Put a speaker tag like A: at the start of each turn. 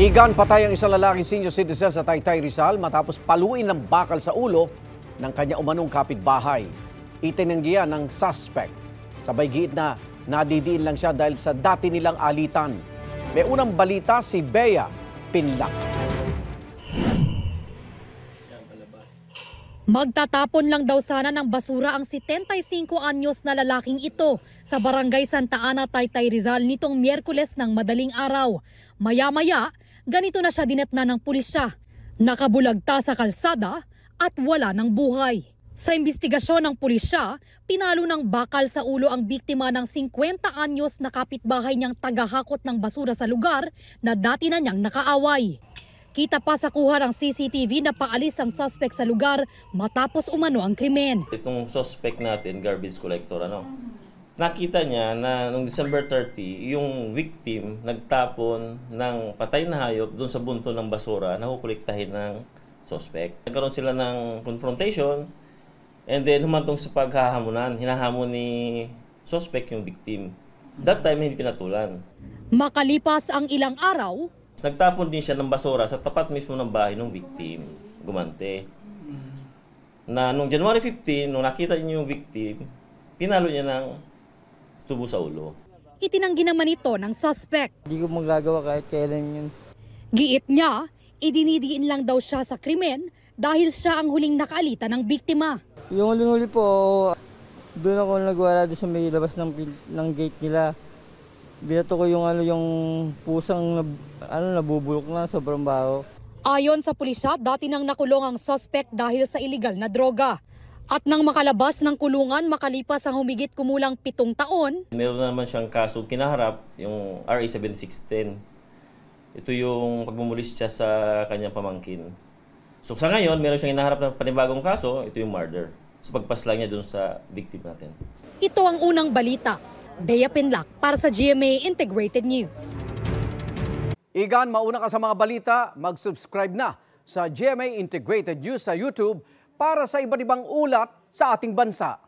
A: Igan, patay ang isang lalaking senior citizen sa Taytay, Rizal matapos paluin ng bakal sa ulo ng kanya umanong kapitbahay. Itinanggihan ng suspect. Sabay giit na nadidiin lang siya dahil sa dati nilang alitan. May unang balita si Bea Pinlac.
B: Magtatapon lang daw sana ng basura ang 75 anyos na lalaking ito sa barangay Santa Ana, Taytay, Rizal nitong Miyerkules ng madaling araw. Maya-maya, ganito na siya dinatna ng pulisya. Nakabulagta sa kalsada at wala ng buhay. Sa imbestigasyon ng pulisya, pinalo ng bakal sa ulo ang biktima ng 50 anyos na kapitbahay niyang tagahakot ng basura sa lugar na dati na niyang nakaaway. Kita pa sa kuha ng CCTV na paalis ang suspect sa lugar matapos umano ang krimen.
C: Itong suspect natin, garbage collector, nakita niya na noong December 30, yung victim nagtapon ng patay na hayop doon sa bunto ng basura na kukolektahin ng suspect. Nagkaroon sila ng confrontation and then humantong sa paghahamunan. Hinahamon ni suspect yung victim. That time, hindi pinatulan.
B: Makalipas ang ilang araw,
C: nagtapon din siya ng basura sa tapat mismo ng bahay ng victim, gumante. Na noong January 15, nung nakita niyo yung victim, pinalo niya ng tubo sa ulo.
B: Itinanggi naman ito ng suspect.
D: Hindi ko magagawa kahit kailan yun.
B: Giit niya, idinidiin lang daw siya sa krimen dahil siya ang huling nakaalita ng biktima.
D: Yung huling-huli po, doon ako nagwala doon sa may labas ng gate nila. Binato ko yung pusang nabubulok na sobrang baho.
B: Ayon sa pulisya, dati nang nakulong ang suspect dahil sa illegal na droga. At nang makalabas ng kulungan makalipas ang humigit kumulang 7 taon,
C: meron naman siyang kaso kinaharap, yung RA 7610. Ito yung pagmumulis siya sa kanyang pamangkin. So sa ngayon, meron siyang inaharap na panibagong kaso, ito yung murder. Sa pagpaslang niya dun sa victim natin.
B: Ito ang unang balita. Bea Pinlac para sa GMA Integrated News.
A: Igan, mauna ka sa mga balita, mag-subscribe na sa GMA Integrated News sa YouTube para sa iba't ibang ulat sa ating bansa.